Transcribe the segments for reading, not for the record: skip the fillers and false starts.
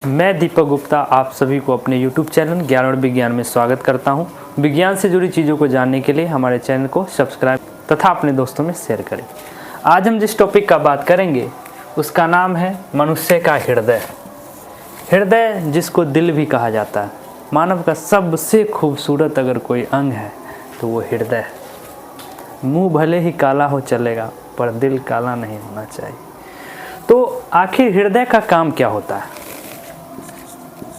मैं दीपक गुप्ता आप सभी को अपने YouTube चैनल ज्ञान और विज्ञान में स्वागत करता हूं। विज्ञान से जुड़ी चीज़ों को जानने के लिए हमारे चैनल को सब्सक्राइब तथा अपने दोस्तों में शेयर करें। आज हम जिस टॉपिक का बात करेंगे उसका नाम है मनुष्य का हृदय। हृदय जिसको दिल भी कहा जाता है। मानव का सबसे खूबसूरत अगर कोई अंग है तो वो हृदय है। मुँह भले ही काला हो चलेगा पर दिल काला नहीं होना चाहिए। तो आखिर हृदय का काम क्या होता है?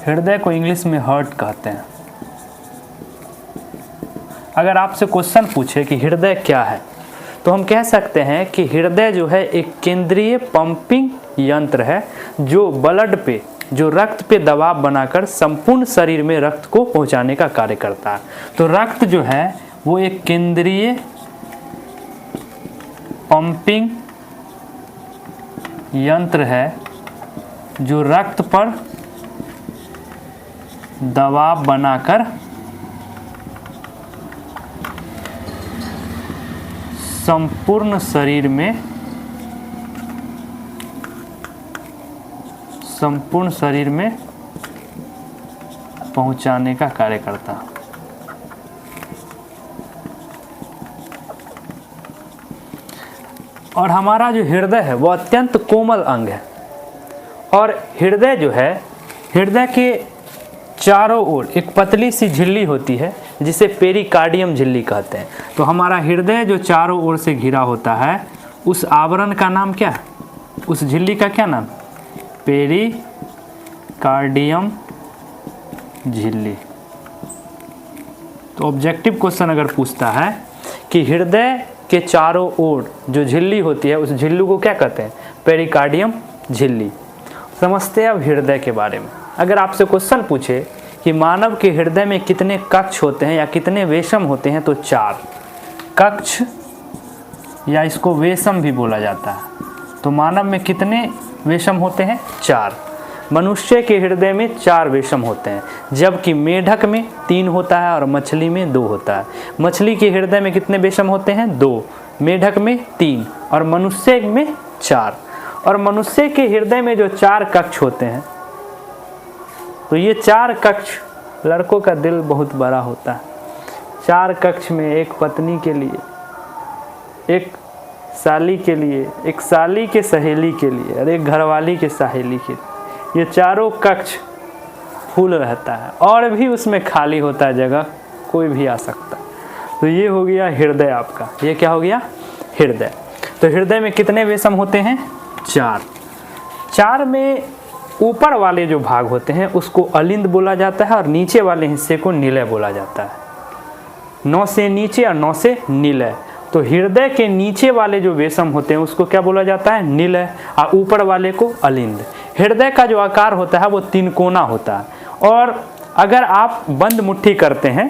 हृदय को इंग्लिश में हार्ट कहते हैं। अगर आपसे क्वेश्चन पूछे कि हृदय क्या है तो हम कह सकते हैं कि हृदय जो है एक केंद्रीय पंपिंग यंत्र है जो ब्लड पे जो रक्त पे दबाव बनाकर संपूर्ण शरीर में रक्त को पहुंचाने का कार्य करता है। तो रक्त जो है वो एक केंद्रीय पंपिंग यंत्र है जो रक्त पर दबाव बनाकर संपूर्ण शरीर में पहुंचाने का कार्य करता है। और हमारा जो हृदय है वो अत्यंत कोमल अंग है। और हृदय जो है, हृदय के चारों ओर एक पतली सी झिल्ली होती है जिसे पेरिकार्डियम झिल्ली कहते हैं। तो हमारा हृदय जो चारों ओर से घिरा होता है उस आवरण का नाम क्या है? उस झिल्ली का क्या नाम? पेरिकार्डियम झिल्ली। तो ऑब्जेक्टिव क्वेश्चन अगर पूछता है कि हृदय के चारों ओर जो झिल्ली होती है उस झिल्ली को क्या कहते हैं? पेरिकार्डियम झिल्ली। समझते हैं अब हृदय के बारे में। अगर आपसे क्वेश्चन पूछे कि मानव के हृदय में कितने कक्ष होते हैं या कितने वेशम होते हैं तो 4 कक्ष या इसको वेशम भी बोला जाता है। तो मानव में कितने वेशम होते हैं? 4। मनुष्य के हृदय में 4 वेशम होते हैं जबकि मेढक में 3 होता है और मछली में 2 होता है। मछली के हृदय में कितने वेशम होते हैं? 2। मेढक में 3 और मनुष्य में 4। और मनुष्य के हृदय में जो 4 कक्ष होते हैं तो ये 4 कक्ष, लड़कों का दिल बहुत बड़ा होता है। 4 कक्ष में एक पत्नी के लिए, एक साली के लिए, एक साली के सहेली के लिए और एक घरवाली के सहेली के लिए, ये चारों कक्ष फुल रहता है और भी उसमें खाली होता है जगह, कोई भी आ सकता है। तो ये हो गया हृदय आपका। ये क्या हो गया? हृदय। तो हृदय में कितने वेशम होते हैं? 4। 4 में ऊपर वाले जो भाग होते हैं उसको अलिंद बोला जाता है और नीचे वाले हिस्से को निलय बोला जाता है। 9 से नीचे और 9 से निलय। तो हृदय के नीचे वाले जो वेशम होते हैं उसको क्या बोला जाता है? निलय। और ऊपर वाले को अलिंद। हृदय का जो आकार होता है वो 3 कोना होता है। और अगर आप बंद मुट्ठी करते हैं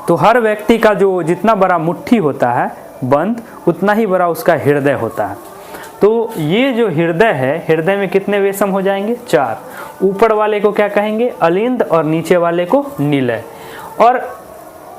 तो हर व्यक्ति का जो जितना बड़ा मुट्ठी होता है बंद, उतना ही बड़ा उसका हृदय होता है। तो ये जो हृदय है, हृदय में कितने वेशम हो जाएंगे? 4। ऊपर वाले को क्या कहेंगे? अलिंद और नीचे वाले को निलय। और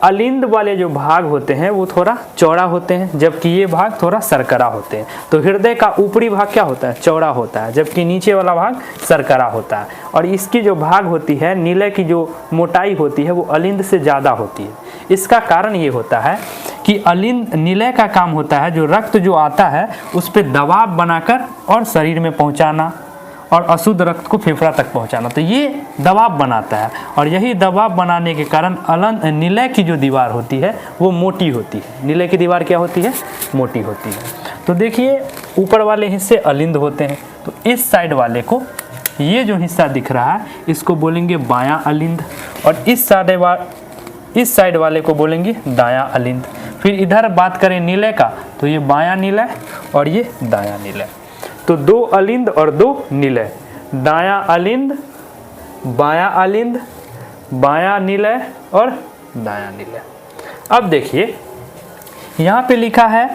अलिंद वाले जो भाग होते हैं वो थोड़ा चौड़ा होते हैं जबकि ये भाग थोड़ा सरकरा होते हैं। तो हृदय का ऊपरी भाग क्या होता है? चौड़ा होता है जबकि नीचे वाला भाग सरकरा होता है। और इसकी जो भाग होती है, निलय की जो मोटाई होती है वो अलिंद से ज़्यादा होती है। इसका कारण ये होता है कि अलिंद, निलय का काम होता है जो रक्त जो आता है उस पर दबाव बनाकर और शरीर में पहुंचाना और अशुद्ध रक्त को फेफड़ा तक पहुंचाना। तो ये दबाव बनाता है और यही दबाव बनाने के कारण निलय की जो दीवार होती है वो मोटी होती है। निलय की दीवार क्या होती है? मोटी होती है। तो देखिए ऊपर वाले हिस्से अलिंद होते हैं। तो इस साइड वाले को, ये जो हिस्सा दिख रहा है इसको बोलेंगे बायां अलिंद और इस साइड वाले को बोलेंगे दायां अलिंद। फिर इधर बात करें निलय का तो ये बायां निलय और ये दायां निलय। तो 2 अलिंद और 2 निलय। दायां अलिंद, बायां निलय और दायां निलय। अब देखिए यहाँ पे लिखा है,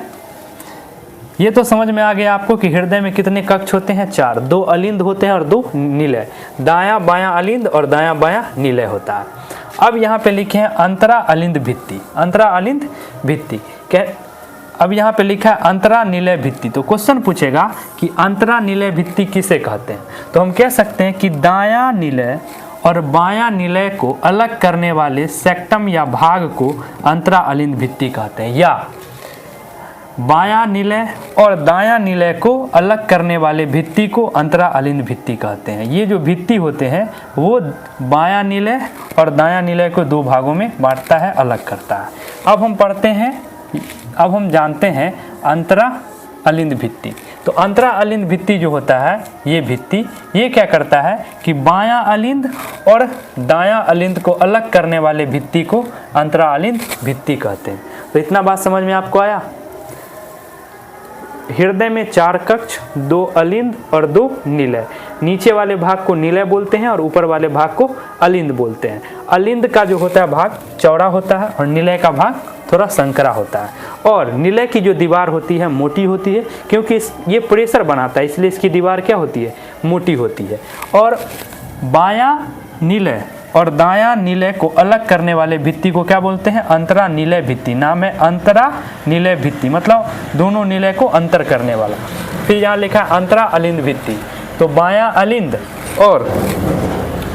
ये तो समझ में आ गया आपको कि हृदय में कितने कक्ष होते हैं? 4। 2 अलिंद होते हैं और 2 निलय। दायां बायां अलिंद और दायां बायां निलय होता है। अब यहाँ पे लिखे हैं अंतरा अलिंद भित्ति। अंतरा अलिंद भित्ति अब यहाँ पे लिखा है अंतरा निलय भित्ति, तो क्वेश्चन पूछेगा कि अंतरा निलय भित्ति किसे कहते हैं। तो हम कह सकते हैं कि दायां निलय और बायां निलय को अलग करने वाले सेक्टम या भाग को अंतरा अलिंद भित्ति कहते हैं, या बायां निलय और दायां निलय को अलग करने वाले भित्ति को अंतरा अलिंद भित्ति कहते हैं। ये जो भित्ति होते हैं वो बायां निलय और दायां निलय को दो भागों में बांटता है, अलग करता है। अब हम पढ़ते हैं, अब हम जानते हैं अंतरा अलिंद भित्ति। तो अंतरा अलिंद भित्ति जो होता है, ये भित्ति ये क्या करता है कि बायां अलिंद और दायां अलिंद को अलग करने वाले भित्ति को अंतरा अलिंद भित्ति कहते हैं। तो इतना बात समझ में आपको आया। हृदय में 4 कक्ष, 2 अलिंद और 2 निलय। नीचे वाले भाग को निलय बोलते हैं और ऊपर वाले भाग को अलिंद बोलते हैं। अलिंद का जो होता है भाग चौड़ा होता है और निलय का भाग थोड़ा संकरा होता है। और निलय की जो दीवार होती है मोटी होती है, क्योंकि ये प्रेशर बनाता है, इसलिए इसकी दीवार क्या होती है, मोटी होती है। और बायां निलय और दायां निलय को अलग करने वाले भित्ति को क्या बोलते हैं, अंतरा निलय भित्ति। नाम है अंतरा निलय भित्ति, मतलब दोनों निलय को अंतर करने वाला। फिर यहाँ लिखा है अंतरा अलिंद भित्ति। तो बायां अलिंद और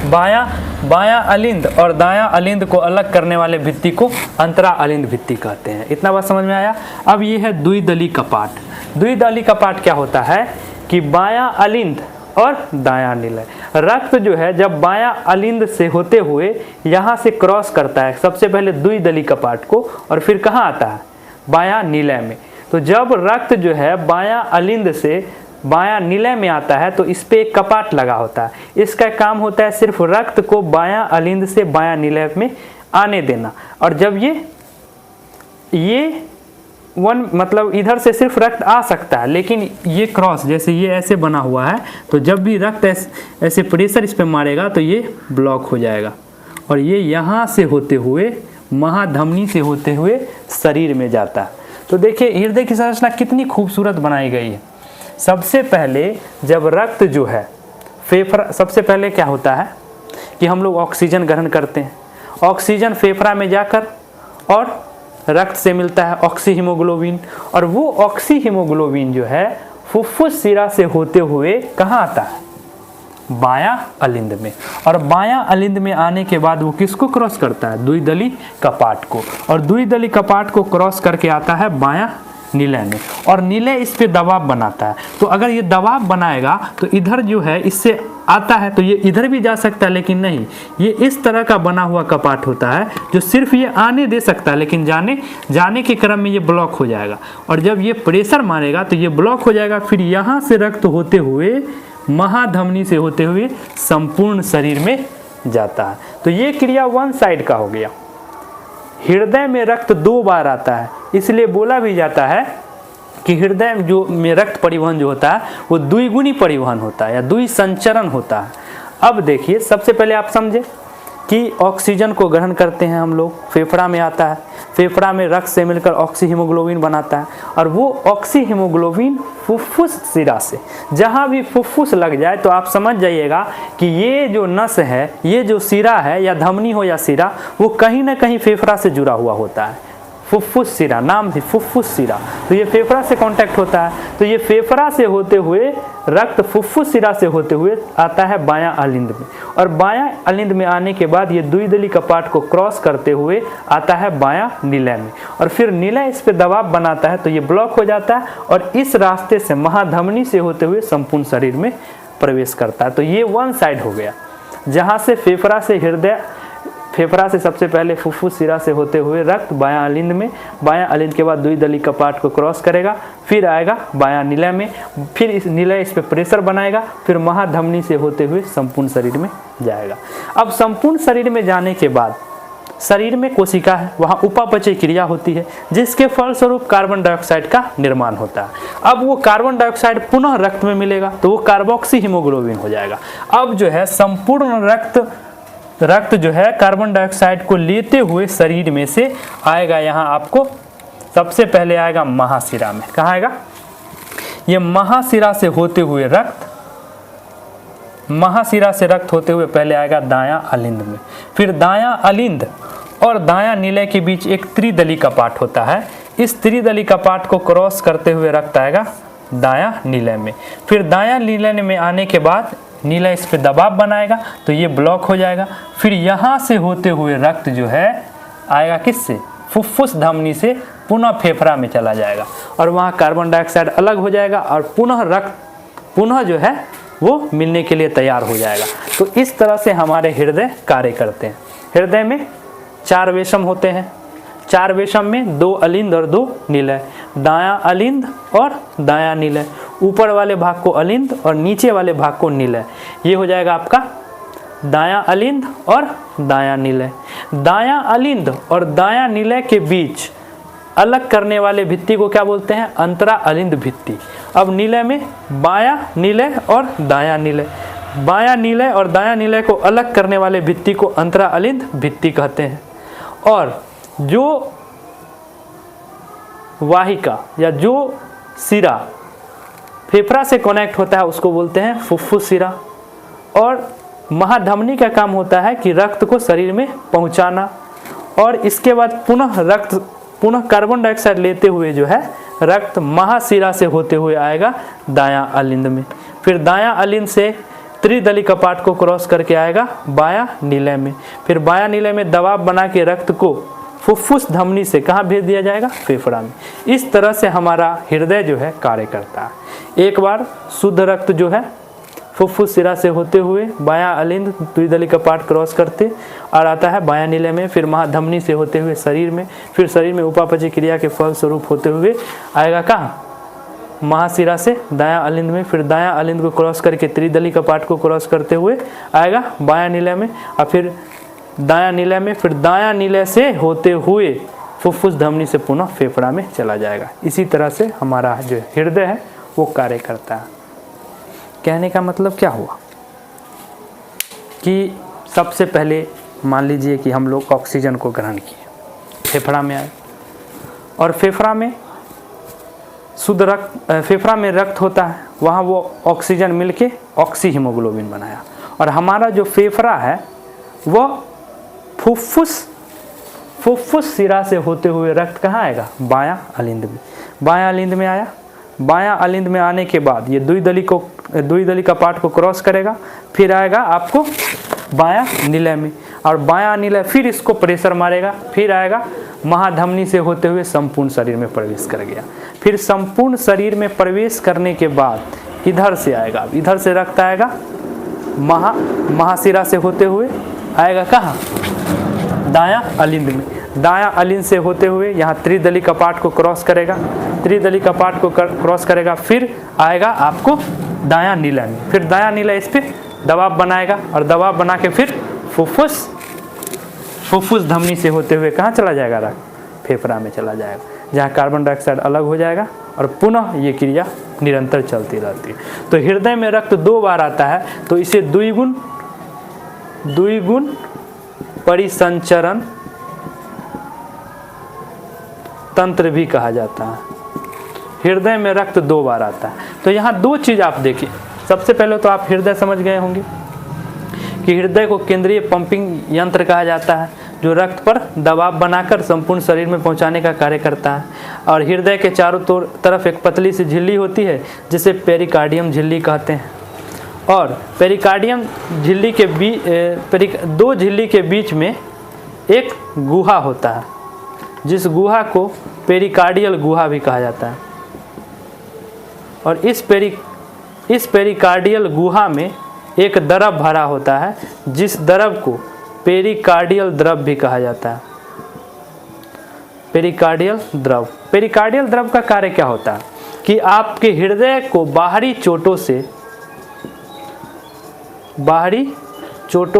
बायां अलिंद और दायां अलिंद को अलग करने वाले भित्ति को अंतरा अलिंद भित्ति कहते हैं। इतना बात समझ में आया। अब ये है द्विदली कपाट। द्विदली कपाट क्या होता है कि बायां अलिंद और दायां निलय, रक्त जो है जब बायां अलिंद से होते हुए यहाँ से क्रॉस करता है, सबसे पहले द्विदली कपाट को, और फिर कहाँ आता है, बायां निलय में। तो जब रक्त जो है बायां अलिंद से बायां निलय में आता है तो इस पे एक कपाट लगा होता है। इसका काम होता है सिर्फ रक्त को बायां अलिंद से बायां निलय में आने देना। और जब ये मतलब इधर से सिर्फ रक्त आ सकता है, लेकिन ये क्रॉस जैसे ये ऐसे बना हुआ है, तो जब भी रक्त ऐसे प्रेशर इस पे मारेगा तो ये ब्लॉक हो जाएगा और ये यहाँ से होते हुए महाधमनी से होते हुए शरीर में जाता है। तो देखिए हृदय की संरचना कितनी खूबसूरत बनाई गई है। सबसे पहले जब रक्त जो है फेफड़ा, सबसे पहले क्या होता है कि हम लोग ऑक्सीजन ग्रहण करते हैं, ऑक्सीजन फेफड़ा में जाकर और रक्त से मिलता है ऑक्सी हीमोग्लोबिन, और वो ऑक्सी हीमोग्लोबिन जो है फुफ्फुस शिरा से होते हुए कहाँ आता है, बायां अलिंद में। और बायां अलिंद में आने के बाद वो किसको क्रॉस करता है, द्विदली कपाट को, और द्विदली कपाट को क्रॉस करके आता है बायां निलय में, और निलय इस पे दबाव बनाता है। तो अगर ये दबाव बनाएगा तो इधर जो है इससे आता है तो ये इधर भी जा सकता है, लेकिन नहीं, ये इस तरह का बना हुआ कपाट होता है जो सिर्फ ये आने दे सकता है, लेकिन जाने के क्रम में ये ब्लॉक हो जाएगा। और जब ये प्रेशर मारेगा तो ये ब्लॉक हो जाएगा। फिर यहाँ से रक्त होते हुए महाधमनी से होते हुए संपूर्ण शरीर में जाता है। तो ये क्रिया वन साइड का हो गया। हृदय में रक्त 2 बार आता है, इसलिए बोला भी जाता है कि हृदय में रक्त परिवहन जो होता है वो द्विगुणी परिवहन होता है या द्विसंचरण होता है। अब देखिए सबसे पहले आप समझे कि ऑक्सीजन को ग्रहण करते हैं हम लोग, फेफड़ा में आता है, फेफड़ा में रक्त से मिलकर ऑक्सी हीमोग्लोबिन बनाता है, और वो ऑक्सी हीमोग्लोबिन फुफ्फुस शिरा से, जहाँ भी फुफ्फुस लग जाए तो आप समझ जाइएगा कि ये जो नस है, ये जो शिरा है या धमनी हो या शिरा, वो कहीं ना कहीं फेफड़ा से जुड़ा हुआ होता है। फुफ्फुस शिरा नाम है, फुफ्फुस शिरा, तो ये फेफड़ा से कांटेक्ट होता है। तो ये फेफड़ा से होते हुए रक्त फुफ्फुस शिरा से होते हुए आता है बायां अलिंद में, और बायां अलिंद में आने के बाद ये द्विदली कपाट को क्रॉस करते हुए आता है बायां निलय में, और फिर निलय इस पे दबाव बनाता है तो ये ब्लॉक हो जाता है, और इस रास्ते से महाधमनी से होते हुए संपूर्ण शरीर में प्रवेश करता है। तो ये वन साइड हो गया, जहाँ से फेफड़ा से हृदय, फेफड़ा से सबसे पहले फुफ्फुस शिरा से होते हुए रक्त बायां अलिंद में, बायां अलिंद के बाद द्विदली कपाट को क्रॉस करेगा, फिर आएगा बायां निलय में, फिर इस निलय इस पे प्रेशर बनाएगा, फिर महाधमनी से होते हुए संपूर्ण शरीर में जाएगा। अब संपूर्ण शरीर में जाने के बाद शरीर में कोशिका है, वहाँ उपापचय क्रिया होती है, जिसके फलस्वरूप कार्बन डाइऑक्साइड का निर्माण होता है। अब वो कार्बन डाइऑक्साइड पुनः रक्त में मिलेगा तो वो कार्बोक्सी हीमोग्लोबिन हो जाएगा। अब जो है संपूर्ण रक्त जो है कार्बन डाइऑक्साइड को लेते हुए शरीर में से आएगा, यहाँ आपको सबसे पहले आएगा महाशिरा में। कहाँ आएगा, ये महाशिरा से होते हुए रक्त, महाशिरा से रक्त होते हुए पहले आएगा दायां अलिंद में, फिर दायां अलिंद और दायां निलय के बीच एक त्रिदली कपाट होता है। इस त्रिदली कपाट को क्रॉस करते हुए रक्त आएगा दायां नीलय में। फिर दायां नीलय में आने के बाद नीलय इस पे दबाव बनाएगा तो ये ब्लॉक हो जाएगा। फिर यहाँ से होते हुए रक्त जो है आएगा किससे, फुफ्फुस धमनी से पुनः फेफड़ा में चला जाएगा और वहाँ कार्बन डाइऑक्साइड अलग हो जाएगा और पुनः रक्त पुनः जो है वो मिलने के लिए तैयार हो जाएगा। तो इस तरह से हमारे हृदय कार्य करते हैं। हृदय में 4 वेशम होते हैं, 4 वेशम में 2 अलिंद और 2 नीलय, दायां अलिंद और दायां नीलय, ऊपर वाले भाग को अलिंद और नीचे वाले भाग को नीलय। ये हो जाएगा आपका दायां अलिंद और दायां नीलय। दायां अलिंद और दायां नीलय के बीच अलग करने वाले भित्ति को क्या बोलते हैं, अंतरा अलिंद भित्ति। अब नीलय में बायां नीलय और दायां नीलय, बायां नीलय और दायां नीलय को अलग करने वाले भित्ति को अंतरा अलिंद भित्ति कहते हैं। और जो वाहिका या जो सिरा फेफड़ा से कनेक्ट होता है उसको बोलते हैं फुफ्फुस सिरा। और महाधमनी का काम होता है कि रक्त को शरीर में पहुंचाना और इसके बाद पुनः कार्बन डाइऑक्साइड लेते हुए जो है रक्त महाशिरा से होते हुए आएगा दायां अलिंद में। फिर दायां अलिंद से त्रिदली कपाट को क्रॉस करके आएगा बायां नीलय में। फिर बायां नीलय में दबाव बना के रक्त को फुफ्फुस धमनी से कहाँ भेज दिया जाएगा, फेफड़ा में। इस तरह से हमारा हृदय जो है कार्य करता है। एक बार शुद्ध रक्त जो है फुफ्फुस सिरा से होते हुए बायां अलिंद द्विदली कपाट क्रॉस करते और आता है बायां नीलय में, फिर महाधमनी से होते हुए शरीर में, फिर शरीर में उपापचय क्रिया के फल स्वरूप होते हुए आएगा कहाँ, महाशिरा से दायां अलिंद में। फिर दायां अलिंद को क्रॉस करके त्रिदली कपाट को क्रॉस करते हुए आएगा बायां नीलय में और फिर दायां नीलय में, फिर दायां नीलय से होते हुए फुफ्फुस धमनी से पुनः फेफड़ा में चला जाएगा। इसी तरह से हमारा जो हृदय है वो कार्य करता है। कहने का मतलब क्या हुआ कि सबसे पहले मान लीजिए कि हम लोग ऑक्सीजन को ग्रहण किए, फेफड़ा में आए और फेफड़ा में शुद्ध रक्त, फेफड़ा में रक्त होता है, वहाँ वो ऑक्सीजन मिलके ऑक्सी हीमोग्लोबिन बनाया और हमारा जो फेफड़ा है वह फुफ्फुस सिरा से होते हुए रक्त कहाँ आएगा, बायां अलिंद में। बायां अलिंद में आया, बायां अलिंद में आने के बाद ये द्विदली कपाट को क्रॉस करेगा, फिर आएगा आपको बायां नीलय में और बायां नीलय फिर इसको प्रेशर मारेगा, फिर आएगा महाधमनी से होते हुए संपूर्ण शरीर में प्रवेश कर गया। फिर संपूर्ण शरीर में प्रवेश करने के बाद इधर से आएगा, इधर से रक्त आएगा महाशिरा से होते हुए आएगा कहाँ, दायां अलिंद में। दायां अलिंद से होते हुए यहाँ त्रिदली कपाट को क्रॉस करेगा, त्रिदली कपाट को क्रॉस करेगा, फिर आएगा आपको दायां नीलय में। फिर दायां नीलय इस पर दबाव बनाएगा और दबाव बना के फिर फुफ्फुस धमनी से होते हुए कहाँ चला जाएगा, रक्त फेफड़ा में चला जाएगा, जहाँ कार्बन डाइऑक्साइड अलग हो जाएगा और पुनः ये क्रिया निरंतर चलती रहती है। तो हृदय में रक्त 2 बार आता है तो इसे द्विगुण परिसंचरण तंत्र भी कहा जाता है। हृदय में रक्त 2 बार आता है। तो यहाँ 2 चीज़ आप देखिए। सबसे पहले तो आप हृदय समझ गए होंगे कि हृदय को केंद्रीय पंपिंग यंत्र कहा जाता है, जो रक्त पर दबाव बनाकर संपूर्ण शरीर में पहुंचाने का कार्य करता है। और हृदय के चारों तरफ एक पतली सी झिल्ली होती है जिसे पेरिकार्डियम झिल्ली कहते हैं। और पेरिकार्डियम झिल्ली के 2 झिल्ली के बीच में एक गुहा होता है, जिस गुहा को पेरिकार्डियल गुहा भी कहा जाता है। और इस पेरिकार्डियल गुहा में एक द्रव भरा होता है, जिस द्रव को पेरिकार्डियल द्रव भी कहा जाता है। पेरिकार्डियल द्रव का कार्य क्या होता है कि आपके हृदय को बाहरी चोटों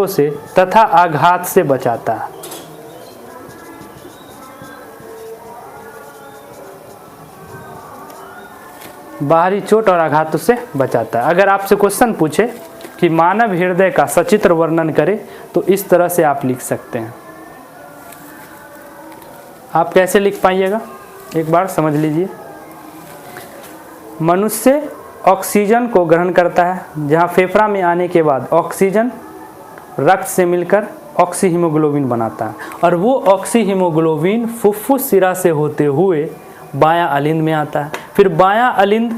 से तथा आघात से बचाता है। बाहरी चोट और आघातों से बचाता है। अगर आपसे क्वेश्चन पूछे कि मानव हृदय का सचित्र वर्णन करें तो इस तरह से आप लिख सकते हैं। आप कैसे लिख पाइएगा, एक बार समझ लीजिए। मनुष्य ऑक्सीजन को ग्रहण करता है, जहाँ फेफड़ा में आने के बाद ऑक्सीजन रक्त से मिलकर ऑक्सी हीमोग्लोबिन बनाता है और वो ऑक्सी हीमोग्लोबिन फुफ्फुस सिरा से होते हुए बायां अलिंद में आता है। फिर बायां अलिंद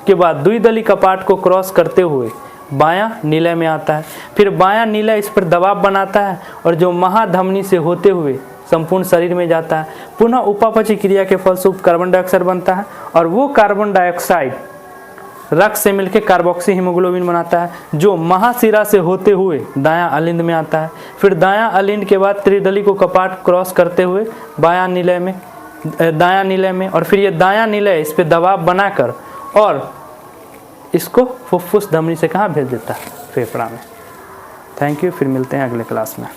के बाद द्विदली कपाट को क्रॉस करते हुए बायां नीलय में आता है। फिर बायां नीलय इस पर दबाव बनाता है और जो महाधमनी से होते हुए संपूर्ण शरीर में जाता है। पुनः उपापचय क्रिया के फलस्वरूप कार्बन डाइऑक्साइड बनता है और वो कार्बन डाइऑक्साइड रक्त से मिलकर कार्बोक्सी हीमोग्लोबिन बनाता है जो महाशिरा से होते हुए दायां अलिंद में आता है। फिर दायां अलिंद के बाद त्रिदली को कपाट क्रॉस करते हुए दायां नीलय में और फिर ये दायां नीलय इस पर दबाव बनाकर और इसको फुफ्फुस धमनी से कहाँ भेज देता है? फेफड़ा में। थैंक यू, फिर मिलते हैं अगले क्लास में।